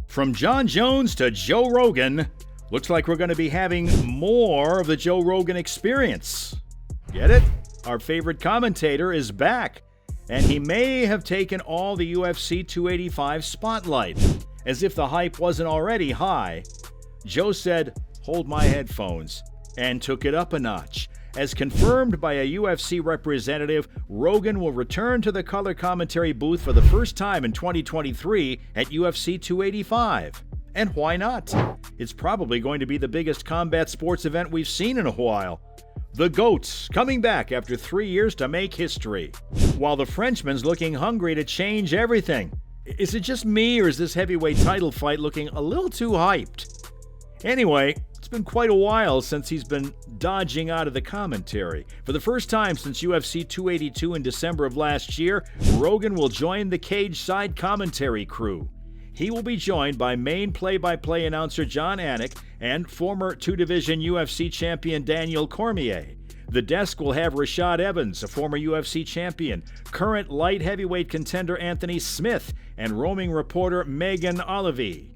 From John Jones to Joe Rogan, looks like we're going to be having more of the Joe Rogan experience. Get it? Our favorite commentator is back, and he may have taken all the UFC 285 spotlight. As if the hype wasn't already high, Joe said, "Hold my headphones," and took it up a notch. As confirmed by a UFC representative, Rogan will return to the color commentary booth for the first time in 2023 at UFC 285. And why not? It's probably going to be the biggest combat sports event we've seen in a while. The GOAT's coming back after 3 years to make history, while the Frenchman's looking hungry to change everything. Is it just me, or is this heavyweight title fight looking a little too hyped? Anyway, it's been quite a while since he's been dodging out of the commentary. For the first time since UFC 282 in December of last year, Rogan will join the cage side commentary crew. He will be joined by main play-by-play announcer Jon Anik and former two-division UFC champion Daniel Cormier. The desk will have Rashad Evans, a former UFC champion, current light heavyweight contender Anthony Smith, and roaming reporter Megan Olivi.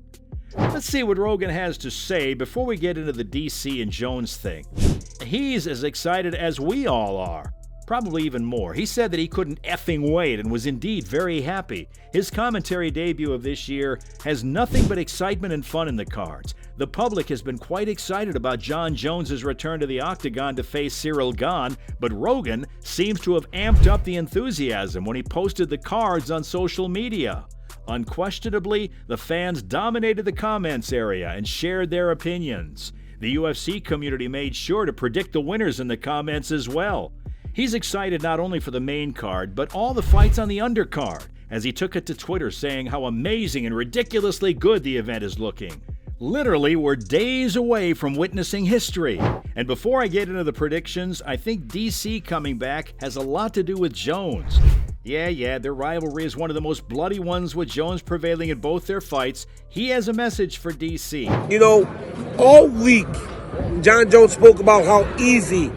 Let's see what Rogan has to say before we get into the DC and Jones thing. He's as excited as we all are. Probably even more. He said that he couldn't effing wait and was indeed very happy. His commentary debut of this year has nothing but excitement and fun in the cards. The public has been quite excited about Jon Jones' return to the octagon to face Ciryl Gane, but Rogan seems to have amped up the enthusiasm when he posted the cards on social media. Unquestionably, the fans dominated the comments area and shared their opinions. The UFC community made sure to predict the winners in the comments as well. He's excited not only for the main card, but all the fights on the undercard, as he took it to Twitter saying how amazing and ridiculously good the event is looking. Literally, we're days away from witnessing history. And before I get into the predictions, I think DC coming back has a lot to do with Jones. Yeah, their rivalry is one of the most bloody ones, with Jones prevailing in both their fights. He has a message for DC. You know, all week, Jon Jones spoke about how easy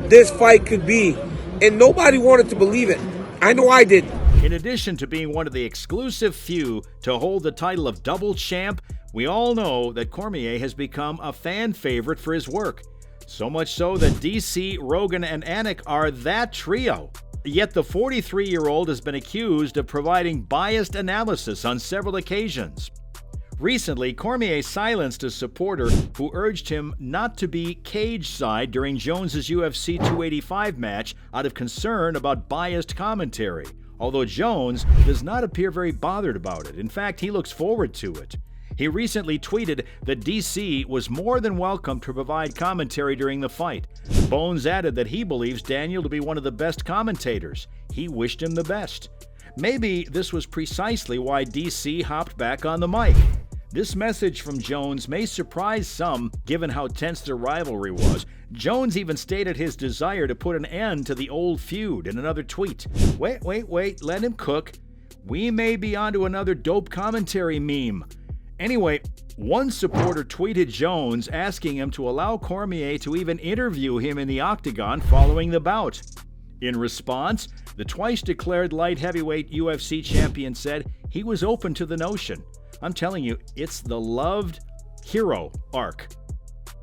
this fight could be, and nobody wanted to believe it. I know I didn't. In addition to being one of the exclusive few to hold the title of double champ, we all know that Cormier has become a fan favorite for his work. So much so that DC, Rogan, and Anik are that trio. Yet the 43-year-old has been accused of providing biased analysis on several occasions. Recently, Cormier silenced a supporter who urged him not to be cage side during Jones' UFC 285 match out of concern about biased commentary, although Jones does not appear very bothered about it. In fact, he looks forward to it. He recently tweeted that DC was more than welcome to provide commentary during the fight. Bones added that he believes Daniel to be one of the best commentators. He wished him the best. Maybe this was precisely why DC hopped back on the mic. This message from Jones may surprise some, given how tense their rivalry was. Jones even stated his desire to put an end to the old feud in another tweet. Wait, let him cook. We may be onto another dope commentary meme. Anyway, one supporter tweeted Jones asking him to allow Cormier to even interview him in the octagon following the bout. In response, the twice-declared light heavyweight UFC champion said he was open to the notion. I'm telling you, it's the loved hero arc.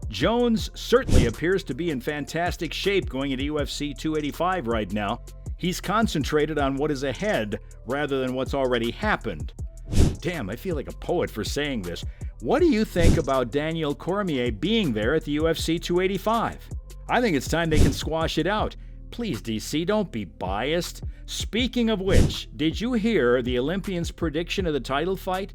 Jones certainly appears to be in fantastic shape going into UFC 285 right now. He's concentrated on what is ahead rather than what's already happened. Damn, I feel like a poet for saying this. What do you think about Daniel Cormier being there at the UFC 285? I think it's time they can squash it out. Please, DC, don't be biased. Speaking of which, did you hear the Olympian's prediction of the title fight?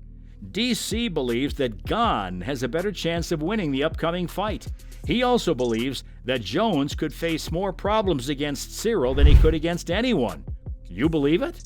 DC believes that Gane has a better chance of winning the upcoming fight. He also believes that Jones could face more problems against Ciryl than he could against anyone. You believe it?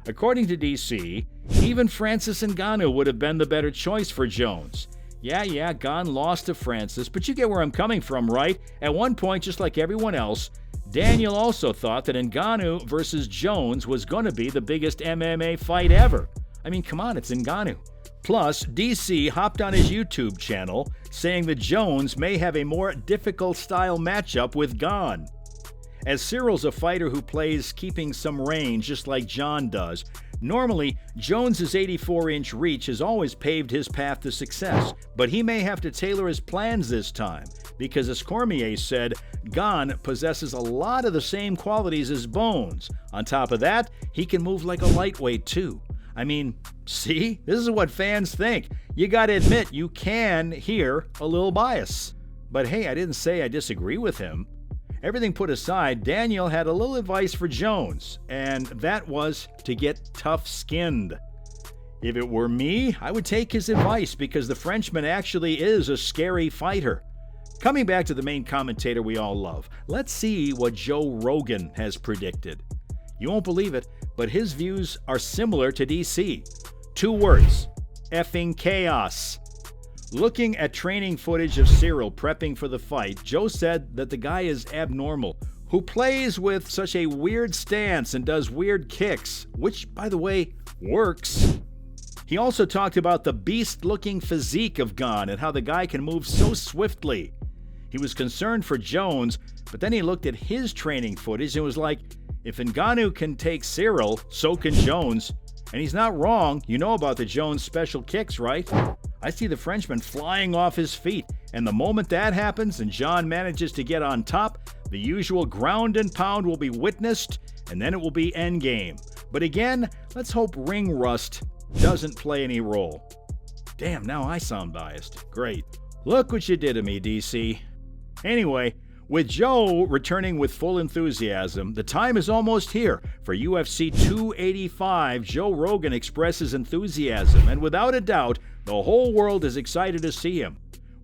According to DC, even Francis Ngannou would have been the better choice for Jones. Yeah, Gane lost to Francis, but you get where I'm coming from, right? At one point, just like everyone else, Daniel also thought that Ngannou versus Jones was going to be the biggest MMA fight ever. I mean, come on, it's Ngannou. Plus, DC hopped on his YouTube channel saying that Jones may have a more difficult style matchup with Gane. As Ciryl's a fighter who plays keeping some range just like Jon does, Normally, Jones's 84-inch reach has always paved his path to success, but he may have to tailor his plans this time, because as Cormier said, Gane possesses a lot of the same qualities as Bones. On top of that, he can move like a lightweight too. I mean, see? This is what fans think. You gotta admit, you can hear a little bias. But hey, I didn't say I disagree with him. Everything put aside, Daniel had a little advice for Jones, and that was to get tough-skinned. If it were me, I would take his advice because the Frenchman actually is a scary fighter. Coming back to the main commentator we all love, let's see what Joe Rogan has predicted. You won't believe it, but his views are similar to DC. 2 words: effing chaos. Looking at training footage of Ciryl prepping for the fight, Joe said that the guy is abnormal, who plays with such a weird stance and does weird kicks, which, by the way, works. He also talked about the beast-looking physique of Gane and how the guy can move so swiftly. He was concerned for Jones, but then he looked at his training footage and was like, if Ngannou can take Ciryl, so can Jones. And he's not wrong. You know about the Jones special kicks, right? I see the Frenchman flying off his feet, and the moment that happens and John manages to get on top, the usual ground and pound will be witnessed, and then it will be endgame. But again, let's hope ring rust doesn't play any role. Damn, now I sound biased. Great. Look what you did to me, DC. Anyway, with Joe returning with full enthusiasm, the time is almost here. For UFC 285, Joe Rogan expresses enthusiasm, and without a doubt, the whole world is excited to see him.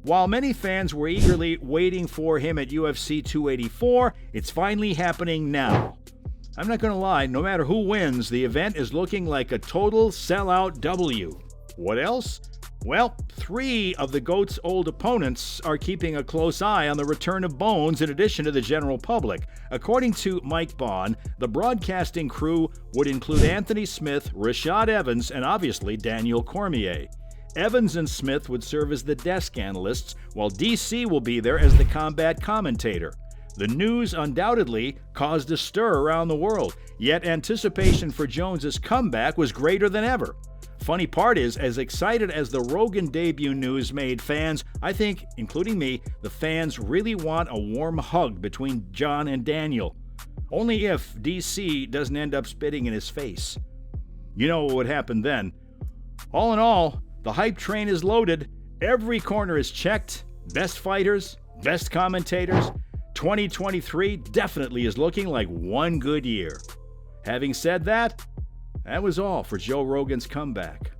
While many fans were eagerly waiting for him at UFC 284, it's finally happening now. I'm not gonna lie, no matter who wins, the event is looking like a total sellout W. What else? Well, 3 of the GOAT's old opponents are keeping a close eye on the return of Bones in addition to the general public. According to Mike Bond, the broadcasting crew would include Anthony Smith, Rashad Evans, and obviously Daniel Cormier. Evans and Smith would serve as the desk analysts, while DC will be there as the combat commentator. The news undoubtedly caused a stir around the world, yet anticipation for Jones's comeback was greater than ever. Funny part is, as excited as the Rogan debut news made fans, I think, including me, the fans really want a warm hug between John and Daniel. Only if DC doesn't end up spitting in his face. You know what would happen then. All in all, the hype train is loaded. Every corner is checked. Best fighters, best commentators. 2023 definitely is looking like one good year. Having said that, that was all for Joe Rogan's comeback.